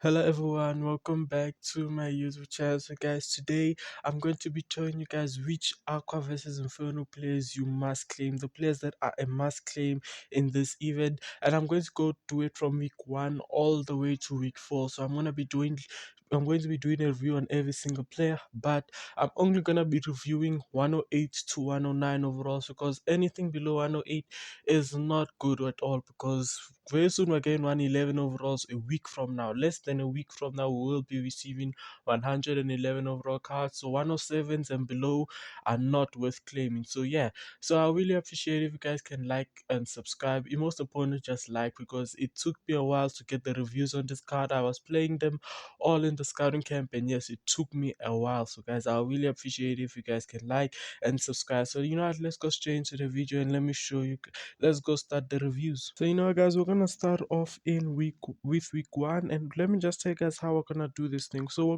Hello everyone, welcome back to my YouTube channel. So guys, today I'm going to be showing you guys which Aqua versus Inferno players you must claim, the players that are a must claim in this event, and I'm going to go do it from week 1 all the way to week 4. So I'm going to be doing a review on every single player, but I'm only going to be reviewing 108 to 109 overalls, because anything below 108 is not good at all, because very soon we're getting 111 overalls a week from now. Less than a week from now, we will be receiving 111 overall cards. So 107s and below are not worth claiming. So yeah, so I really appreciate if you guys can like and subscribe. Most importantly, just like, because it took me a while to get the reviews on this card. I was playing them all in the scouting camp, and yes, it took me a while. So guys, I really appreciate if you guys can like and subscribe. So you know what, let's go straight into the video and let me show you. Let's go start the reviews. So you know what, guys, we're gonna start off in week 1, and let me just tell you guys how we're gonna do this thing. So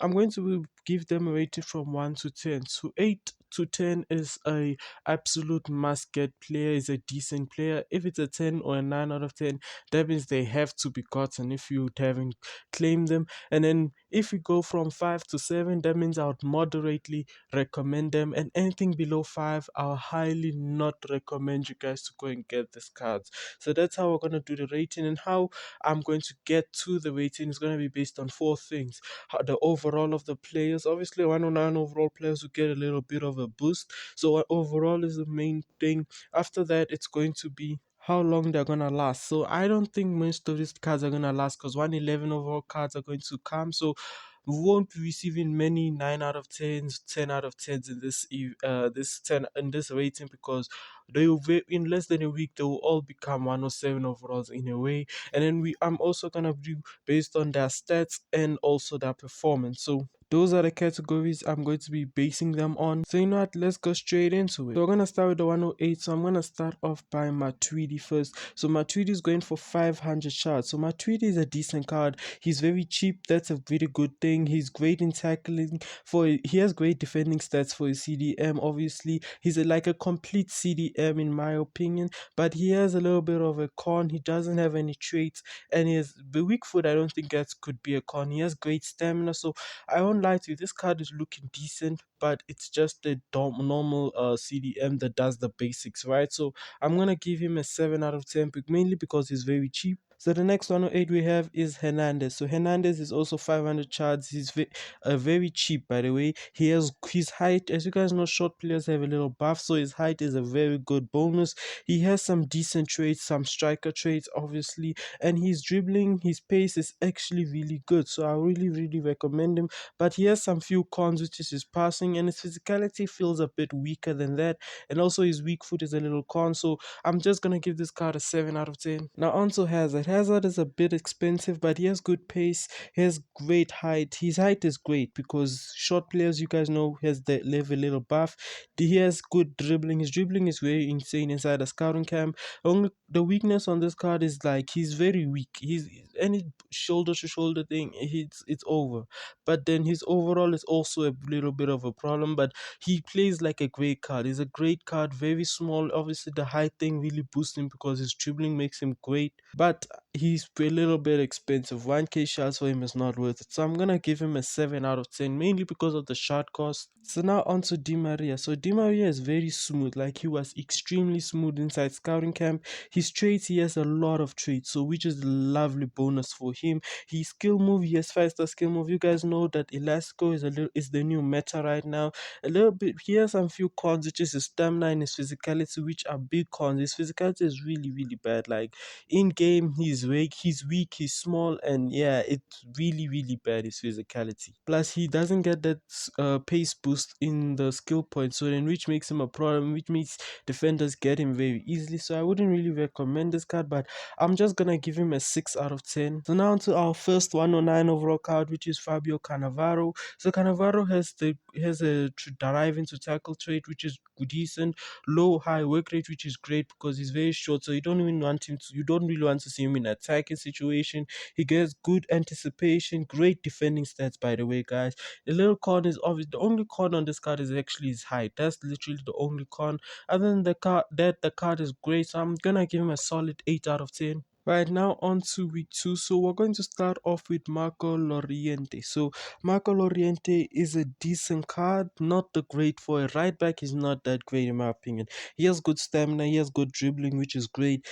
I'm going to give them a rating from 1 to 10. So 8 to 10 is a absolute must get player, is a decent player. If it's a 10 or a 9 out of 10, that means they have to be gotten if you haven't claimed them. And then if we go from 5 to 7, that means I would moderately recommend them, and anything below 5, I'll highly not recommend you guys to go and get these cards. So that's how we're going to do the rating, and how I'm going to get to the rating is going to be based on 4 things: the overall of the players. Obviously 109 overall players will get a little bit of a boost, so overall is the main thing. After that, it's going to be how long they're gonna last. So I don't think most of these cards are gonna last, because 111 overall cards are going to come, so we won't be receiving many 9 out of 10s, 10 out of 10s in this 10 in this rating, because they will in less than a week they will all become 107 overalls in a way. And then I'm also gonna do based on their stats and also their performance. So those are the categories I'm going to be basing them on. So you know what, let's go straight into it. So we're gonna start with the 108. So I'm gonna start off by Matuidi first. So Matuidi is going for 500 shards. So Matuidi is a decent card. He's very cheap. That's a very good thing. He's great in tackling. He has great defending stats for his CDM. Obviously, he's like a complete CDM in my opinion. But he has a little bit of a con. He doesn't have any traits, and he has the weak foot. I don't think that could be a con. He has great stamina. So I won't lie to you, this card is looking decent, but it's just a normal CDM that does the basics, right? So I'm gonna give him a 7 out of 10, mainly because he's very cheap. So the next 108 we have is Hernandez. So Hernandez is also 500 chards. He's very cheap, by the way. He has his height. As you guys know, short players have a little buff, so his height is a very good bonus. He has some decent traits, some striker traits, obviously, and his dribbling, his pace is actually really good. So I really recommend him. But he has some few cons, which is his passing, and his physicality feels a bit weaker than that. And also his weak foot is a little con. So I'm just gonna give this card a 7 out of 10. Now on to Hazard. Hazard is a bit expensive, but he has good pace. He has great height. His height is great because short players, you guys know, has the level a little buff. He has good dribbling. His dribbling is very insane inside a scouting camp. Only the weakness on this card is like he's very weak. He's any shoulder to shoulder thing, it's over. But then his overall is also a little bit of a problem. But he plays like a great card. He's a great card, very small. Obviously the height thing really boosts him because his dribbling makes him great, but he's a little bit expensive. 1k shots for him is not worth it, so I'm gonna give him a 7 out of 10, mainly because of the shot cost. So now on to Di Maria. So Di Maria is very smooth, like he was extremely smooth inside scouting camp. His traits, he has a lot of traits, so which is a lovely bonus for him. His skill move, he has 5-star skill move. You guys know that Elastico is the new meta right now. A little bit, he has some few cons, which is his stamina and his physicality, which are big cons. His physicality is really bad. Like in game, he's weak, he's small, and yeah, it's really bad, his physicality. Plus, he doesn't get that pace boost in the skill point, so then which makes him a problem, which makes defenders get him very easily. So I wouldn't really recommend this card, but I'm just gonna give him a 6 out of 10. So now on to our first 109 overall card, which is Fabio Canavaro. So Cannavaro has a drive into tackle trait, which is decent. Low high work rate, which is great because he's very short, so you don't really want to see him in an attacking situation. He gets good anticipation, great defending stats, by the way, guys. The little con is obvious. The only con on this card is actually his height. That's literally the only con. Other than the card is great, so I'm gonna give him a solid 8 out of 10. Right now on to week two. So we're going to start off with Marco Loriente. So Marco Loriente is a decent card, not the great for a right back. He's not that great in my opinion. He has good stamina, he has good dribbling, which is great.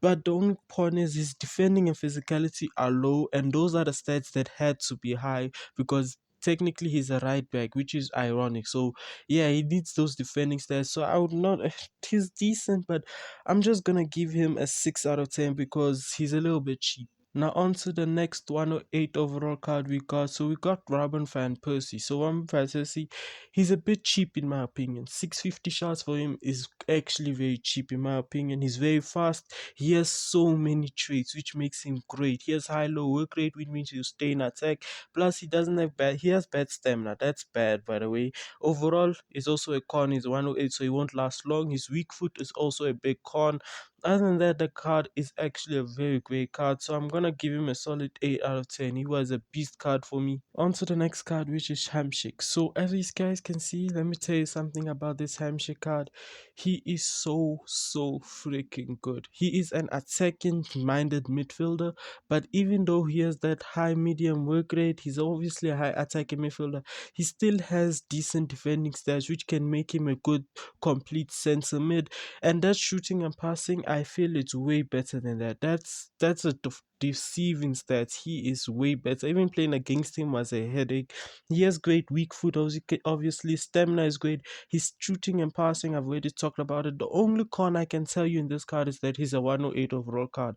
But the only point is his defending and physicality are low, and those are the stats that had to be high because technically he's a right back, which is ironic. So yeah, he needs those defending stats. So I would not. He's decent, but I'm just gonna give him a 6 out of 10 because he's a little bit cheap. Now on to the next 108 overall card we got. So we got Robin Fan Percy. So Robin Fan Percy, he's a bit cheap in my opinion. 650 shots for him is actually very cheap in my opinion. He's very fast. He has so many traits which makes him great. He has high low work rate, which means he'll stay in attack. Plus he doesn't have bad. He has bad stamina. That's bad by the way. Overall, he's also a con. He's 108, so he won't last long. His weak foot is also a big con. Other than that, the card is actually a very great card, so I'm gonna give him a solid 8 out of 10. He was a beast card for me. On to the next card, which is Hamshik. So as you guys can see, let me tell you something about this Hamshik card. He is so freaking good. He is an attacking minded midfielder, but even though he has that high medium work rate, he's obviously a high attacking midfielder. He still has decent defending stats, which can make him a good complete center mid. And that shooting and passing, I feel it's way better than that. That's a deceiving stat. He is way better. Even playing against him was a headache. He has great weak foot, obviously. Stamina is great. His shooting and passing, I've already talked about it. The only con I can tell you in this card is that he's a 108 overall card.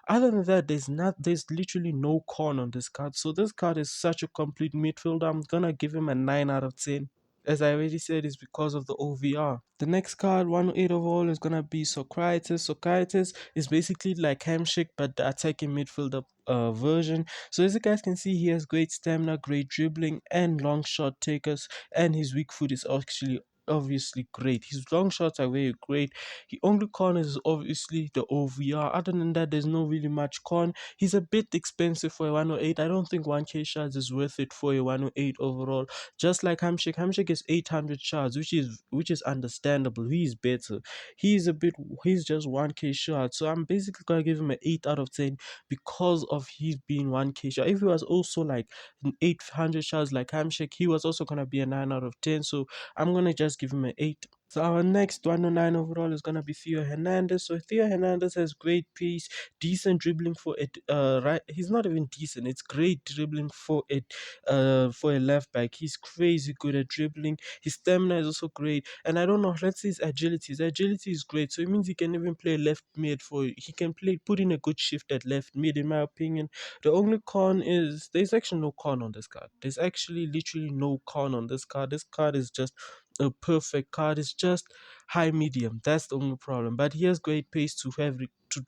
Other than that, there's literally no con on this card. So this card is such a complete midfielder. I'm gonna give him a 9 out of 10. As I already said, is because of the OVR. The next card, 108 overall, is gonna be Societus. Societus is basically like Hamshik, but the attacking midfielder version. So as you guys can see, he has great stamina, great dribbling, and long shot takers, and his weak foot is actually obviously great. His long shots are very great. He only con is obviously the OVR. Other than that, there's no really much con. He's a bit expensive for a 108. I don't think 1k shards is worth it for a 108 overall. Just like Hamshik. Hamshik is 800 shards, which is understandable. He's better. He's a bit. He's just 1k shard. So I'm basically gonna give him an 8 out of 10 because of his being 1k shard. If he was also like an 800 shards like Hamshik, he was also gonna be a 9 out of 10. So I'm gonna just give him an 8. So our next 109 overall is gonna be Theo Hernandez. So Theo Hernandez has great pace, decent dribbling for it. Right, he's not even decent. It's great dribbling for a left back. He's crazy good at dribbling. His stamina is also great. And I don't know, let's say his agility. His agility is great. So it means he can even play left mid he can put in a good shift at left mid, in my opinion. The only con is there's actually no con on this card. There's actually literally no con on this card. This card is just a perfect card. It's just high medium. That's the only problem. But he has great pace to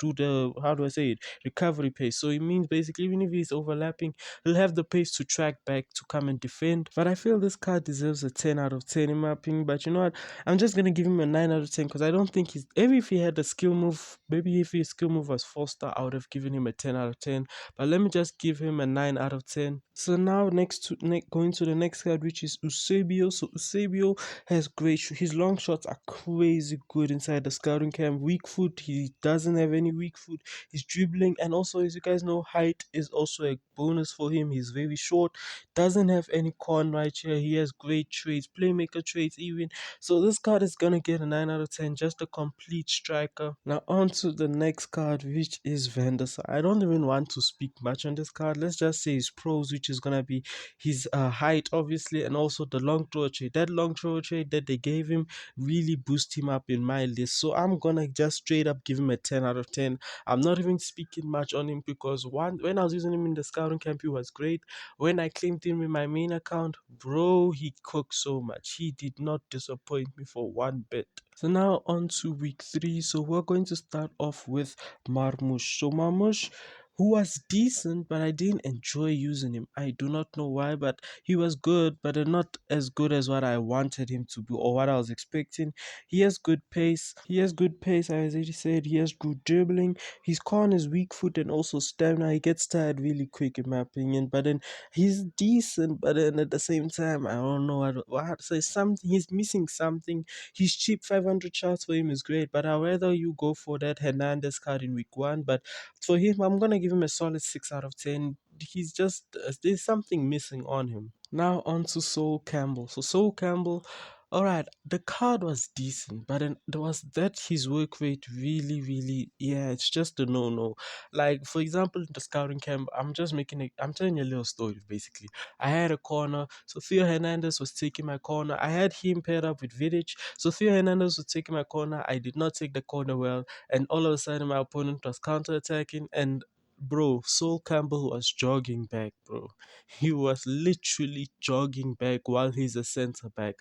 do the, how do I say it, recovery pace. So it means basically even if he's overlapping, he'll have the pace to track back to come and defend. But I feel this card deserves a 10 out of 10 in my opinion. But you know what? I'm just gonna give him a 9 out of 10 because I don't think maybe if he had a skill move, maybe if his skill move was 4 star, I would have given him a 10 out of 10. But let me just give him a 9 out of 10. So now going to the next card, which is Usabio. So Usabio has his long shots are crazy good inside the scouting camp. Weak foot, he doesn't have any weak foot. His dribbling, and also as you guys know, height is also a bonus for him. He's very short, doesn't have any con right here. He has great traits, playmaker traits even. So this card is gonna get a 9 out of 10, just a complete striker. Now on to the next card, which is Vanderesa. I don't even want to speak much on this card. Let's just say his pros, which is gonna be his height obviously, and also the long throw trade. That long throw trade that they gave him really boost him up in my list. So I'm gonna just straight up give him a 10 out of 10. I'm not even speaking much on him because when I was using him in the scouting camp, he was great. When I claimed him in my main account, bro, he cooked so much. He did not disappoint me for one bit. So now on to week 3. So we're going to start off with Marmush. So Marmush, who was decent, but I didn't enjoy using him. I do not know why, but he was good, but not as good as what I wanted him to be or what I was expecting. He has good pace. He has good pace, as I already said. He has good dribbling. His con is weak foot and also stamina. He gets tired really quick, in my opinion. But then he's decent, but then at the same time, I don't know what to say. Something he's missing something. He's cheap. 500 shots for him is great, but I'd rather you go for that Hernandez card in week 1. But for him, I'm gonna give him a solid 6 out of 10. He's just there's something missing on him. Now on to Sol Campbell. So Sol Campbell, all right, the card was decent, but then there was that his work rate really, really, yeah, it's just a no-no. Like for example, in the scouting camp, I'm telling you a little story basically. I had a corner, so Theo Hernandez was taking my corner. I had him paired up with Vidic, so Theo Hernandez was taking my corner. I did not take the corner well, and all of a sudden my opponent was counter-attacking, and bro, Sol Campbell was jogging back, bro. He was literally jogging back while he's a center back,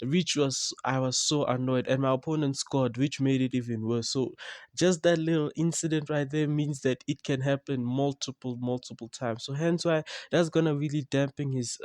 which was I was so annoyed, and my opponent scored, which made it even worse. So just that little incident right there means that it can happen multiple times. So hence why that's gonna really dampen his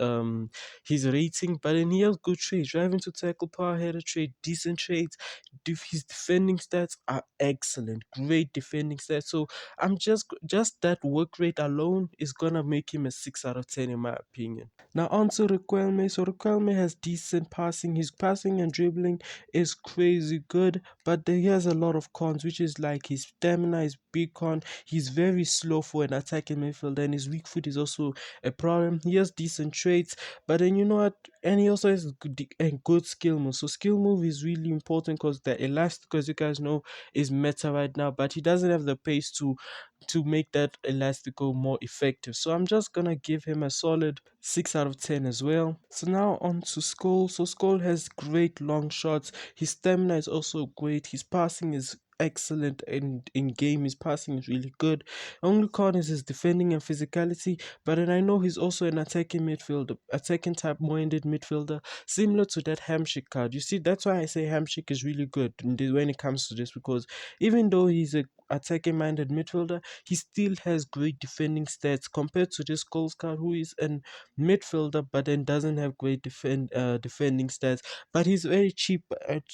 rating. But then he has good trades, driving to tackle, power header trade, decent trades. His defending stats are excellent, great defending stats. So I'm just that work rate alone is gonna make him a 6 out of 10 in my opinion. Now on to Riquelme. So Riquelme has decent passing. His passing and dribbling is crazy good, but he has a lot of cons, which is like his stamina is big con. He's very slow for an attacking midfielder, and his weak foot is also a problem. He has decent traits, but then you know what? And he also has a good skill move. So skill move is really important because the elastic, as you guys know, is meta right now, but he doesn't have the pace to make that elastico more effective. So I'm just gonna give him a solid 6 out of 10 as well. So now on to Skull. So Skull has great long shots. His stamina is also great. His passing is excellent, and in game his passing is really good. Only con is his defending and physicality, but then I know he's also an attacking midfielder, attacking type minded midfielder, similar to that Hamshik card. You see, that's why I say Hamshik is really good when it comes to this, because even though he's a attacking minded midfielder, he still has great defending stats compared to this Scholes card, who is an midfielder but then doesn't have great defending stats. But he's very cheap.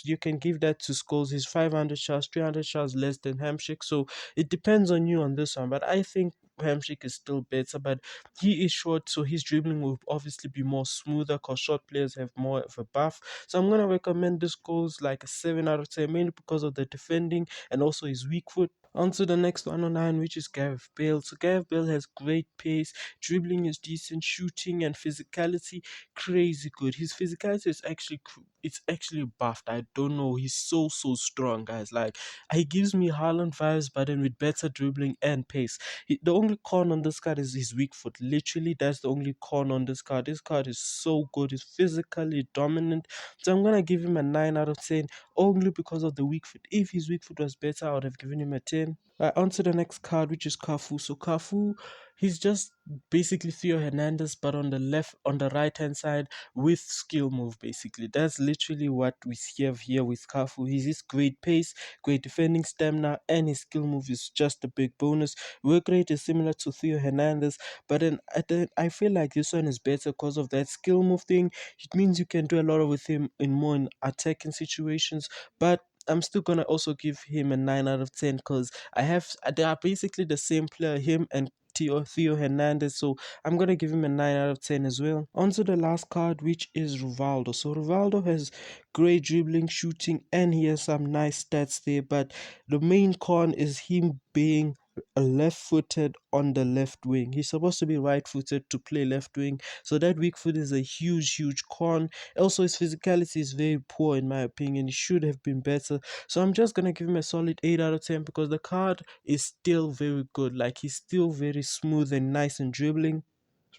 You can give that to Scholes. He's 500 shots, 300 shots less than Hamshik. So it depends on you on this one. But I think Hamshik is still better, but he is short, so his dribbling will obviously be more smoother because short players have more of a buff. So I'm gonna recommend this goals like a 7 out of 10, mainly because of the defending and also his weak foot. On to the next 109, which is Gareth Bale. So Gareth Bale has great pace, dribbling is decent, shooting and physicality crazy good. His physicality is actually it's actually buffed. I don't know. He's so strong, guys. Like he gives me Haaland vibes, but then with better dribbling and pace. The only con on this card is his weak foot. Literally, that's the only con on this card. This card is so good. He's physically dominant. So I'm gonna give him a 9 out of 10 only because of the weak foot. If his weak foot was better, I would have given him a 10. Right, on to the next card, which is Cafu. So Cafu, he's just basically Theo Hernandez, but on the right hand side with skill move. Basically, that's literally what we have here with Cafu. He's this great pace, great defending stamina, and his skill move is just a big bonus. Work rate is similar to Theo Hernandez, but then I feel like this one is better because of that skill move thing. It means you can do a lot with him in more in attacking situations, but I'm still gonna also give him a 9 out of 10 because they are basically the same player, him and Theo Hernandez. So I'm gonna give him a 9 out of 10 as well. On to the last card, which is Rivaldo. So Rivaldo has great dribbling, shooting, and he has some nice stats there. But the main con is him being a left-footed on the left wing. He's supposed to be right-footed to play left wing. So that weak foot is a huge con. Also, his physicality is very poor in my opinion. He should have been better. So I'm just gonna give him a solid 8 out of 10 because the card is still very good. Like he's still very smooth and nice and dribbling.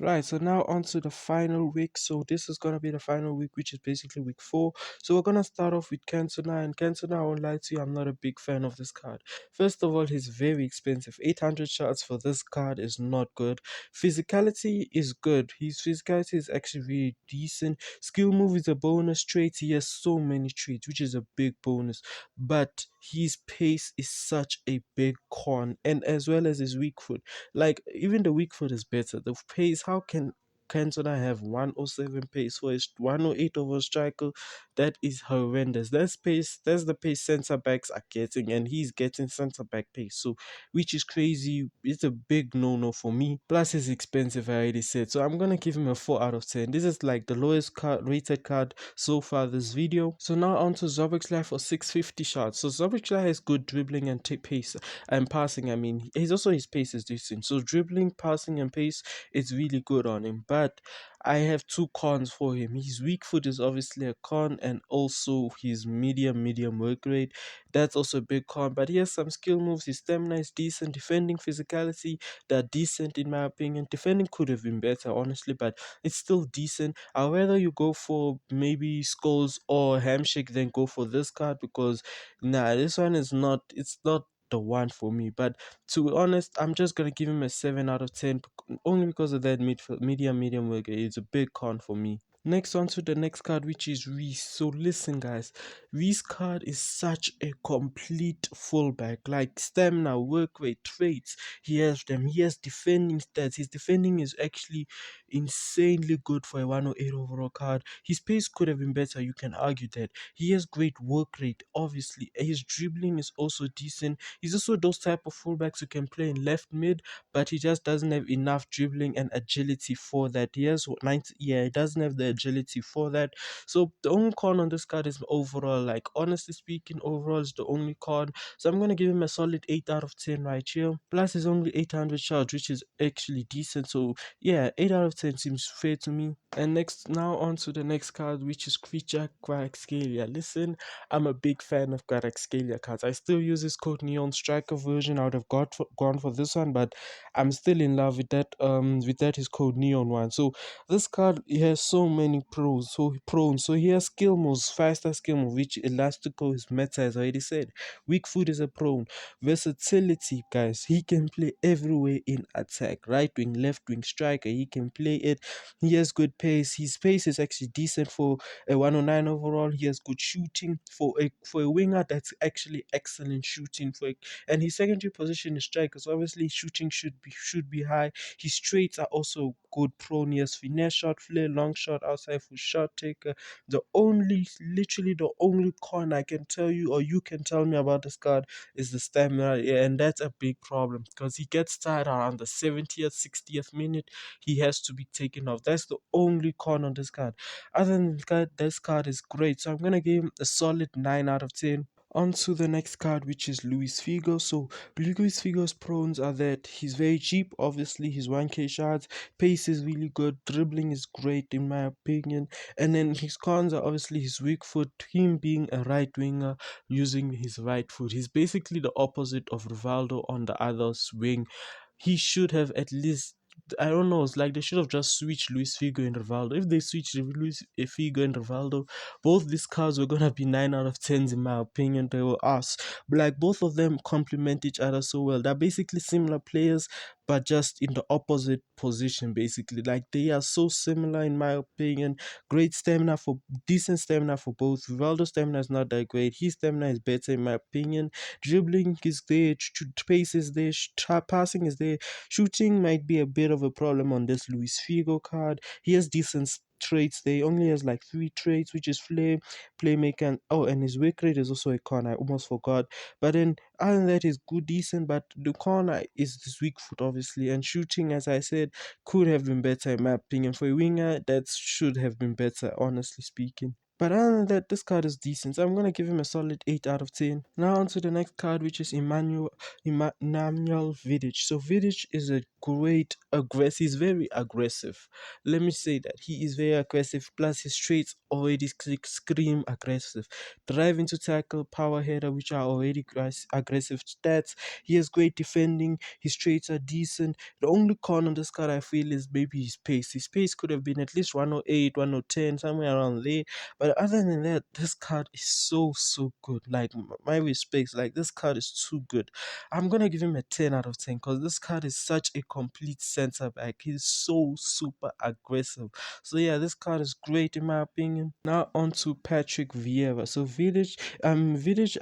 Right, so now on to the final week. So this is gonna be the final week, which is basically week 4. So we're gonna start off with Cantona, and Cantona, I won't lie to you, I'm not a big fan of this card. First of all, he's very expensive. 800 shots for this card is not good. Physicality is good. His physicality is actually really decent. Skill move is a bonus trait. He has so many traits, which is a big bonus. But his pace is such a big con, and as well as his weak foot. Like even the weak foot is better. The pace, how can Cantona have 107 pace for his 108 over striker? That is horrendous. That's pace. That's the pace centre backs are getting, and he's getting centre back pace. So, which is crazy. It's a big no no for me. Plus, it's expensive. I already said. So I'm gonna give him a 4 out of 10. This is like the lowest card rated card so far this video. So now on to Zorix for 650 shots. So Zorix has good dribbling and pace and passing. I mean, he's also his pace is decent. So dribbling, passing, and pace is really good on him. But I have two cons for him. His weak foot is obviously a con, and also his medium work rate. That's also a big con. But he has some skill moves. His stamina is decent. Defending, physicality, they're decent in my opinion. Defending could have been better, honestly, but it's still decent. I'd rather you go for maybe Skulls or Hamshik than go for this card, because nah, this one is not. It's not the one for me. But to be honest, I'm just gonna give him a 7 out of 10, only because of that medium work. It's a big con for me. Next on to the next card, which is Reese. So listen guys, Reese card is such a complete fullback. Like stamina, work rate, traits, he has them. He has defending stats. His defending is actually insanely good for a 108 overall card. His pace could have been better, you can argue that. He has great work rate, obviously. His dribbling is also decent. He's also those type of fullbacks who can play in left mid, but he just doesn't have enough dribbling and agility for that. He has 90, yeah, he doesn't have the agility for that. So the only con on this card is overall, like honestly speaking, overall is the only con. So I'm gonna give him a solid 8 out of 10 right here. Plus he's only 800 charge, which is actually decent. So yeah, 8 out of 10 seems fair to me. And next, now on to the next card, which is Creature Gracalia. Listen, I'm a big fan of Gracalia cards. I still use this code Neon Striker version. I would have gone for this one, but I'm still in love with that his code Neon one. So this card, he has so many pros. So he has skill moves, faster skill move, which Elastico is meta, as I already said. Weak foot is a prone. Versatility, guys. He can play everywhere in attack. Right wing, left wing, striker. He can play it. He has good pace. His pace is actually decent for a 109 overall. He has good shooting for a winger. That's actually excellent shooting and his secondary position is striker. So obviously shooting should be high. His traits are also good. Prone, yes, finesse shot, flare, long shot, outside for shot taker. Literally the only con I can tell you, or you can tell me about this card, is the stamina, yeah, and that's a big problem because he gets tired around the 70th, 60th minute. He has to be taken off. That's the only con on this card. Other than that, this card is great. So I'm gonna give him a solid 9 out of 10. On to the next card, which is Luis Figo. So Luis Figo's pros are that he's very cheap. Obviously, he's 1k shards. Pace is really good. Dribbling is great in my opinion. And then his cons are obviously his weak foot. Him being a right winger, using his right foot. He's basically the opposite of Rivaldo on the other wing. He should have at least, I don't know. It's like they should have just switched Luis Figo and Rivaldo. If they switched Luis Figo and Rivaldo, both these cards were gonna be 9 out of 10s in my opinion. They were us. But like both of them complement each other so well. They're basically similar players, but just in the opposite position. Basically, like they are so similar in my opinion. Great stamina for decent stamina for both. Rivaldo's stamina is not that great. His stamina is better in my opinion. Dribbling is there, pace is there, passing is there. Shooting might be a bit of a problem on this Luis Figo card. He has decent traits. They only has like 3 traits, which is flare, playmaker, and and his work rate is also a con. I almost forgot. But then other than that, is good, decent. But the con is this weak foot, obviously, and shooting, as I said, could have been better in my opinion. For a winger, that should have been better, honestly speaking. But other than that, this card is decent. So I'm gonna give him a solid 8 out of 10. Now on to the next card, which is Namuel Vidic. So Vidic is a great aggressive. He's very aggressive. Let me say that he is very aggressive. Plus his traits already scream aggressive. Drive into tackle, power header, which are already aggressive stats. He has great defending. His traits are decent. The only con on this card I feel is maybe his pace. His pace could have been at least 108, 110, somewhere around there. But other than that, this card is so good. Like my respects, like this card is too good. I'm gonna give him a 10 out of 10 because this card is such a complete center back. He's so super aggressive. So yeah, this card is great in my opinion. Now on to Patrick Vieira. So Vidic,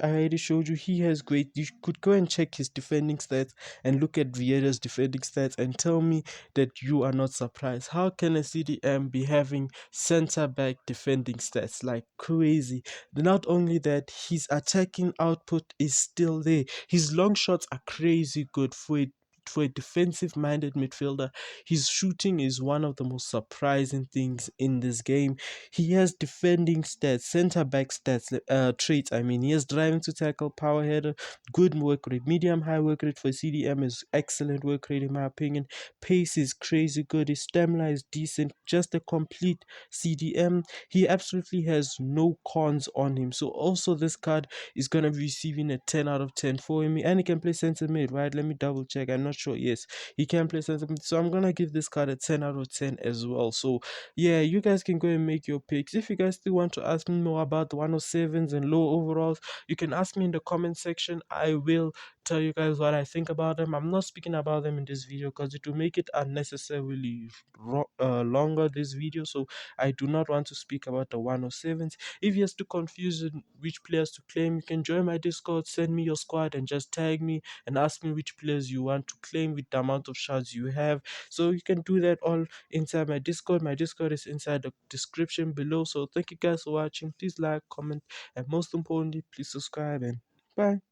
I already showed you he has great. You could go and check his defending stats and look at Vieira's defending stats and tell me that you are not surprised. How can a CDM be having center back defending stats like crazy? Not only that, his attacking output is still there. His long shots are crazy good for a defensive minded midfielder. His shooting is one of the most surprising things in this game. He has defending stats, center back stats, traits. I mean, he has driving to tackle, power header, good work rate, medium high work rate for CDM is excellent work rate in my opinion. Pace is crazy good. His stamina is decent. Just a complete CDM. He absolutely has no cons on him. So also this card is gonna be receiving a 10 out of 10 for me, and he can play center mid, right? Let me double check. I'm not sure. Yes, he can play center mid. So I'm gonna give this card a 10 out of 10 as well. So yeah, you guys can go and make your picks. If you guys still want to ask me more about the 107s and low overalls, you can ask me in the comment section. I will tell you guys what I think about them. I'm not speaking about them in this video because it will make it unnecessarily longer this video. So I do not want to speak about the 107s. If you're still confused in which players to claim, you can join my Discord, send me your squad and just tag me and ask me which players you want to claim with the amount of shards you have. So you can do that all inside my Discord. My Discord is inside the description below. So thank you guys for watching. Please like, comment, and most importantly, please subscribe and bye.